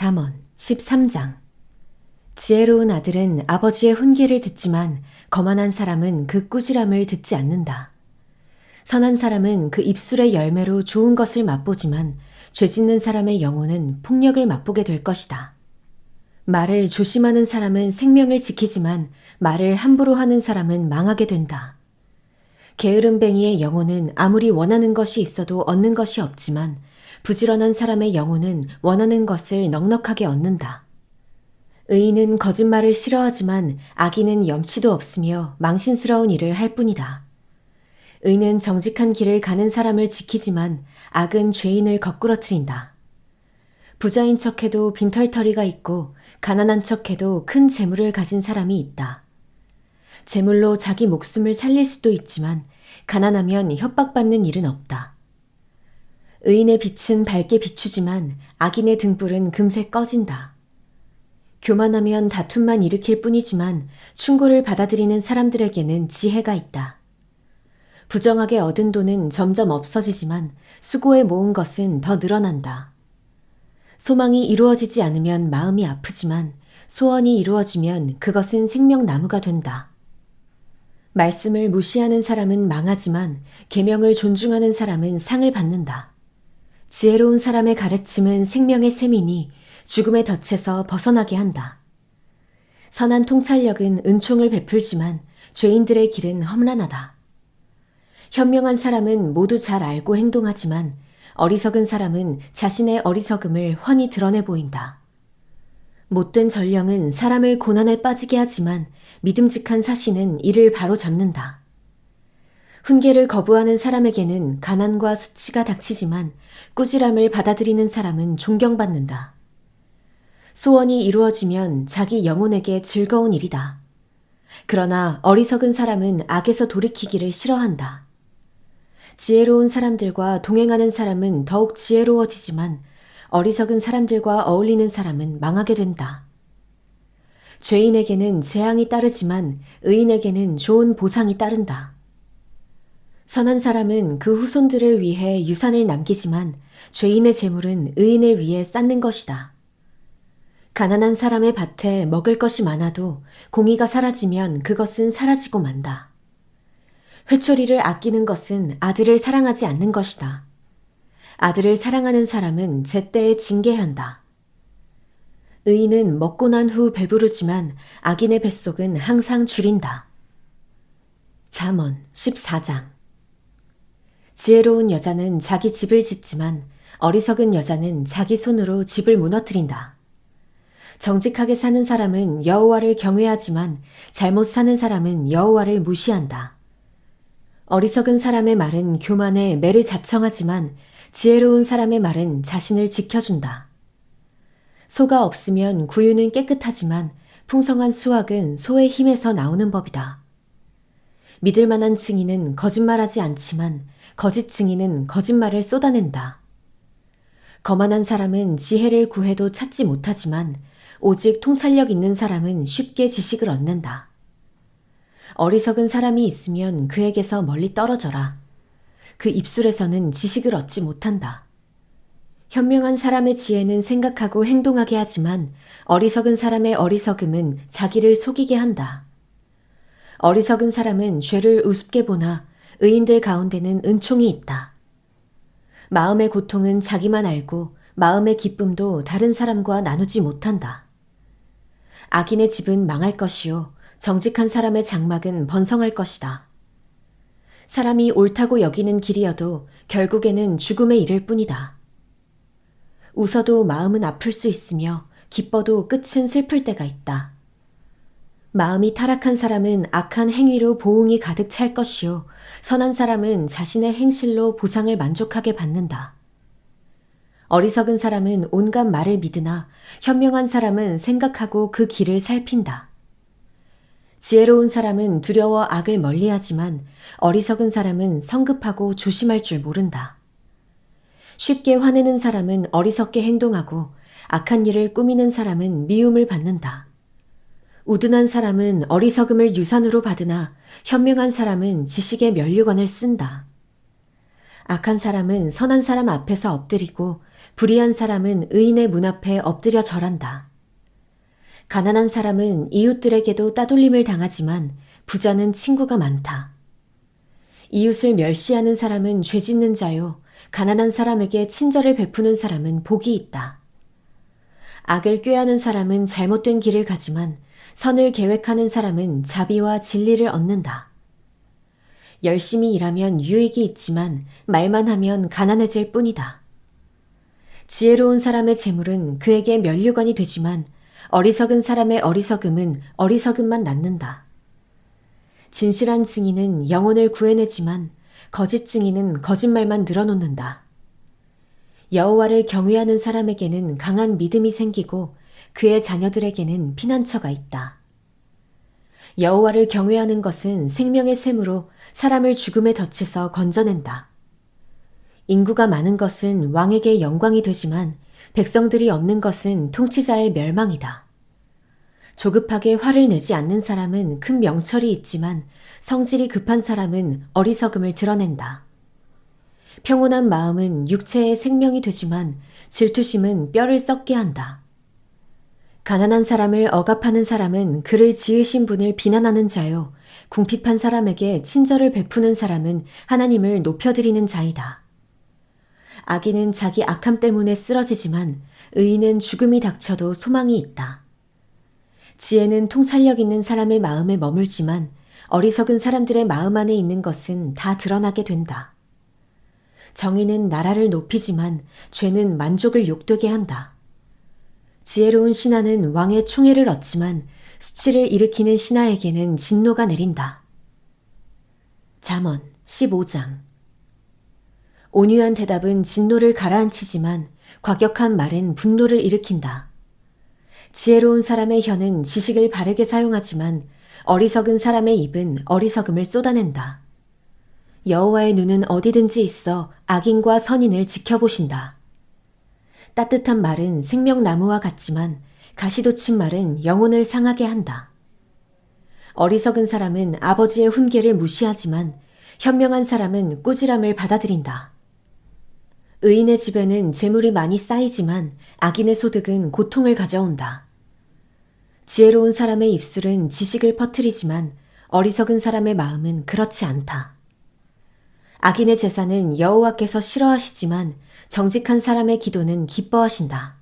잠언 13장. 지혜로운 아들은 아버지의 훈계를 듣지만 거만한 사람은 그 꾸지람을 듣지 않는다. 선한 사람은 그 입술의 열매로 좋은 것을 맛보지만 죄짓는 사람의 영혼은 폭력을 맛보게 될 것이다. 말을 조심하는 사람은 생명을 지키지만 말을 함부로 하는 사람은 망하게 된다. 게으름뱅이의 영혼은 아무리 원하는 것이 있어도 얻는 것이 없지만 부지런한 사람의 영혼은 원하는 것을 넉넉하게 얻는다. 의인은 거짓말을 싫어하지만 악인은 염치도 없으며 망신스러운 일을 할 뿐이다. 의는 정직한 길을 가는 사람을 지키지만 악은 죄인을 거꾸러뜨린다. 부자인 척해도 빈털터리가 있고 가난한 척해도 큰 재물을 가진 사람이 있다. 재물로 자기 목숨을 살릴 수도 있지만 가난하면 협박받는 일은 없다. 의인의 빛은 밝게 비추지만 악인의 등불은 금세 꺼진다. 교만하면 다툼만 일으킬 뿐이지만 충고를 받아들이는 사람들에게는 지혜가 있다. 부정하게 얻은 돈은 점점 없어지지만 수고에 모은 것은 더 늘어난다. 소망이 이루어지지 않으면 마음이 아프지만 소원이 이루어지면 그것은 생명나무가 된다. 말씀을 무시하는 사람은 망하지만 계명을 존중하는 사람은 상을 받는다. 지혜로운 사람의 가르침은 생명의 샘이니 죽음의 덫에서 벗어나게 한다. 선한 통찰력은 은총을 베풀지만 죄인들의 길은 험난하다. 현명한 사람은 모두 잘 알고 행동하지만 어리석은 사람은 자신의 어리석음을 훤히 드러내 보인다. 못된 전령은 사람을 고난에 빠지게 하지만 믿음직한 사신은 이를 바로잡는다. 훈계를 거부하는 사람에게는 가난과 수치가 닥치지만 꾸지람을 받아들이는 사람은 존경받는다. 소원이 이루어지면 자기 영혼에게 즐거운 일이다. 그러나 어리석은 사람은 악에서 돌이키기를 싫어한다. 지혜로운 사람들과 동행하는 사람은 더욱 지혜로워지지만 어리석은 사람들과 어울리는 사람은 망하게 된다. 죄인에게는 재앙이 따르지만 의인에게는 좋은 보상이 따른다. 선한 사람은 그 후손들을 위해 유산을 남기지만 죄인의 재물은 의인을 위해 쌓는 것이다. 가난한 사람의 밭에 먹을 것이 많아도 공의가 사라지면 그것은 사라지고 만다. 회초리를 아끼는 것은 아들을 사랑하지 않는 것이다. 아들을 사랑하는 사람은 제때에 징계한다. 의인은 먹고 난 후 배부르지만 악인의 뱃속은 항상 줄인다. 잠언 14장. 지혜로운 여자는 자기 집을 짓지만 어리석은 여자는 자기 손으로 집을 무너뜨린다. 정직하게 사는 사람은 여호와를 경외하지만 잘못 사는 사람은 여호와를 무시한다. 어리석은 사람의 말은 교만에 매를 자청하지만 지혜로운 사람의 말은 자신을 지켜준다. 소가 없으면 구유는 깨끗하지만 풍성한 수확은 소의 힘에서 나오는 법이다. 믿을 만한 증인은 거짓말하지 않지만 거짓 증인은 거짓말을 쏟아낸다. 거만한 사람은 지혜를 구해도 찾지 못하지만 오직 통찰력 있는 사람은 쉽게 지식을 얻는다. 어리석은 사람이 있으면 그에게서 멀리 떨어져라. 그 입술에서는 지식을 얻지 못한다. 현명한 사람의 지혜는 생각하고 행동하게 하지만 어리석은 사람의 어리석음은 자기를 속이게 한다. 어리석은 사람은 죄를 우습게 보나 의인들 가운데는 은총이 있다. 마음의 고통은 자기만 알고 마음의 기쁨도 다른 사람과 나누지 못한다. 악인의 집은 망할 것이요 정직한 사람의 장막은 번성할 것이다. 사람이 옳다고 여기는 길이어도 결국에는 죽음에 이를 뿐이다. 웃어도 마음은 아플 수 있으며 기뻐도 끝은 슬플 때가 있다. 마음이 타락한 사람은 악한 행위로 보응이 가득 찰 것이요 선한 사람은 자신의 행실로 보상을 만족하게 받는다. 어리석은 사람은 온갖 말을 믿으나 현명한 사람은 생각하고 그 길을 살핀다. 지혜로운 사람은 두려워 악을 멀리하지만 어리석은 사람은 성급하고 조심할 줄 모른다. 쉽게 화내는 사람은 어리석게 행동하고 악한 일을 꾸미는 사람은 미움을 받는다. 우둔한 사람은 어리석음을 유산으로 받으나 현명한 사람은 지식의 면류관을 쓴다. 악한 사람은 선한 사람 앞에서 엎드리고 불의한 사람은 의인의 문 앞에 엎드려 절한다. 가난한 사람은 이웃들에게도 따돌림을 당하지만 부자는 친구가 많다. 이웃을 멸시하는 사람은 죄 짓는 자요, 가난한 사람에게 친절을 베푸는 사람은 복이 있다. 악을 꾀하는 사람은 잘못된 길을 가지만 선을 계획하는 사람은 자비와 진리를 얻는다. 열심히 일하면 유익이 있지만 말만 하면 가난해질 뿐이다. 지혜로운 사람의 재물은 그에게 면류관이 되지만 어리석은 사람의 어리석음은 어리석음만 낳는다. 진실한 증인은 영혼을 구해내지만 거짓 증인은 거짓말만 늘어놓는다. 여호와를 경외하는 사람에게는 강한 믿음이 생기고 그의 자녀들에게는 피난처가 있다. 여호와를 경외하는 것은 생명의 샘으로 사람을 죽음의 덫에서 건져낸다. 인구가 많은 것은 왕에게 영광이 되지만 백성들이 없는 것은 통치자의 멸망이다. 조급하게 화를 내지 않는 사람은 큰 명철이 있지만 성질이 급한 사람은 어리석음을 드러낸다. 평온한 마음은 육체의 생명이 되지만 질투심은 뼈를 썩게 한다. 가난한 사람을 억압하는 사람은 그를 지으신 분을 비난하는 자요, 궁핍한 사람에게 친절을 베푸는 사람은 하나님을 높여드리는 자이다. 악인은 자기 악함 때문에 쓰러지지만 의인은 죽음이 닥쳐도 소망이 있다. 지혜는 통찰력 있는 사람의 마음에 머물지만 어리석은 사람들의 마음 안에 있는 것은 다 드러나게 된다. 정의는 나라를 높이지만 죄는 만족을 욕되게 한다. 지혜로운 신하는 왕의 총애를 얻지만 수치를 일으키는 신하에게는 진노가 내린다. 잠언 15장. 온유한 대답은 진노를 가라앉히지만 과격한 말은 분노를 일으킨다. 지혜로운 사람의 혀는 지식을 바르게 사용하지만 어리석은 사람의 입은 어리석음을 쏟아낸다. 여호와의 눈은 어디든지 있어 악인과 선인을 지켜보신다. 따뜻한 말은 생명나무와 같지만 가시돋친 말은 영혼을 상하게 한다. 어리석은 사람은 아버지의 훈계를 무시하지만 현명한 사람은 꾸지람을 받아들인다. 의인의 집에는 재물이 많이 쌓이지만 악인의 소득은 고통을 가져온다. 지혜로운 사람의 입술은 지식을 퍼뜨리지만 어리석은 사람의 마음은 그렇지 않다. 악인의 제사는 여호와께서 싫어하시지만 정직한 사람의 기도는 기뻐하신다.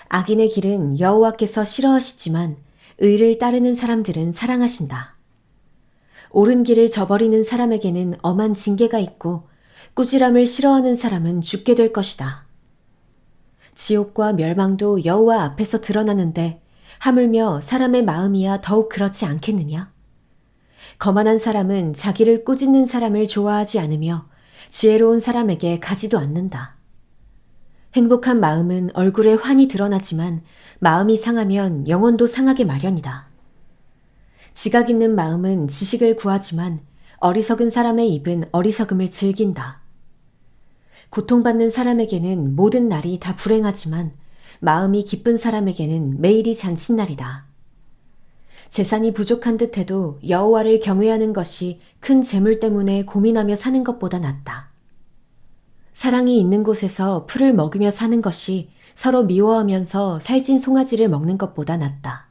악인의 길은 여호와께서 싫어하시지만 의를 따르는 사람들은 사랑하신다. 옳은 길을 저버리는 사람에게는 엄한 징계가 있고 꾸지람을 싫어하는 사람은 죽게 될 것이다. 지옥과 멸망도 여호와 앞에서 드러나는데 하물며 사람의 마음이야 더욱 그렇지 않겠느냐? 거만한 사람은 자기를 꾸짖는 사람을 좋아하지 않으며 지혜로운 사람에게 가지도 않는다. 행복한 마음은 얼굴에 환히 드러나지만 마음이 상하면 영혼도 상하게 마련이다. 지각 있는 마음은 지식을 구하지만 어리석은 사람의 입은 어리석음을 즐긴다. 고통받는 사람에게는 모든 날이 다 불행하지만 마음이 기쁜 사람에게는 매일이 잔칫날이다. 재산이 부족한 듯해도 여호와를 경외하는 것이 큰 재물 때문에 고민하며 사는 것보다 낫다. 사랑이 있는 곳에서 풀을 먹으며 사는 것이 서로 미워하면서 살찐 송아지를 먹는 것보다 낫다.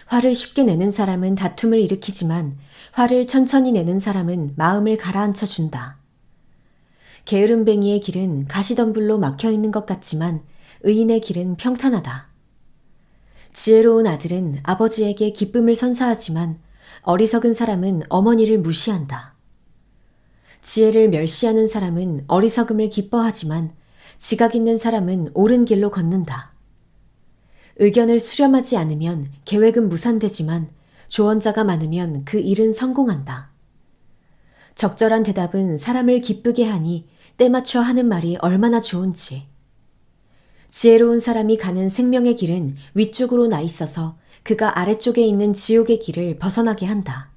화를 쉽게 내는 사람은 다툼을 일으키지만 화를 천천히 내는 사람은 마음을 가라앉혀 준다. 게으름뱅이의 길은 가시덤불로 막혀 있는 것 같지만 의인의 길은 평탄하다. 지혜로운 아들은 아버지에게 기쁨을 선사하지만 어리석은 사람은 어머니를 무시한다. 지혜를 멸시하는 사람은 어리석음을 기뻐하지만 지각 있는 사람은 옳은 길로 걷는다. 의견을 수렴하지 않으면 계획은 무산되지만 조언자가 많으면 그 일은 성공한다. 적절한 대답은 사람을 기쁘게 하니 때맞춰 하는 말이 얼마나 좋은지. 지혜로운 사람이 가는 생명의 길은 위쪽으로 나 있어서 그가 아래쪽에 있는 지옥의 길을 벗어나게 한다.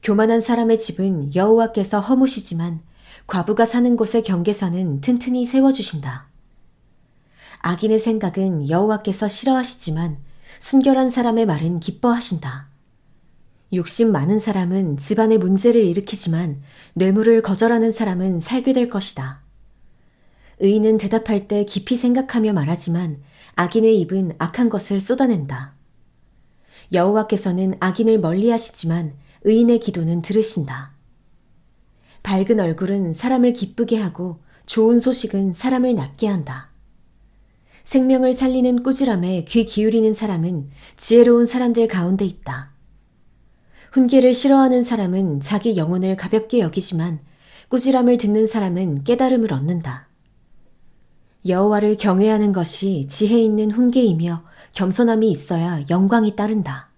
교만한 사람의 집은 여호와께서 허무시지만 과부가 사는 곳의 경계선은 튼튼히 세워주신다. 악인의 생각은 여호와께서 싫어하시지만 순결한 사람의 말은 기뻐하신다. 욕심 많은 사람은 집안에 문제를 일으키지만 뇌물을 거절하는 사람은 살게 될 것이다. 의인은 대답할 때 깊이 생각하며 말하지만 악인의 입은 악한 것을 쏟아낸다. 여호와께서는 악인을 멀리하시지만 의인의 기도는 들으신다. 밝은 얼굴은 사람을 기쁘게 하고 좋은 소식은 사람을 낫게 한다. 생명을 살리는 꾸지람에 귀 기울이는 사람은 지혜로운 사람들 가운데 있다. 훈계를 싫어하는 사람은 자기 영혼을 가볍게 여기지만 꾸지람을 듣는 사람은 깨달음을 얻는다. 여호와를 경외하는 것이 지혜 있는 훈계이며 겸손함이 있어야 영광이 따른다.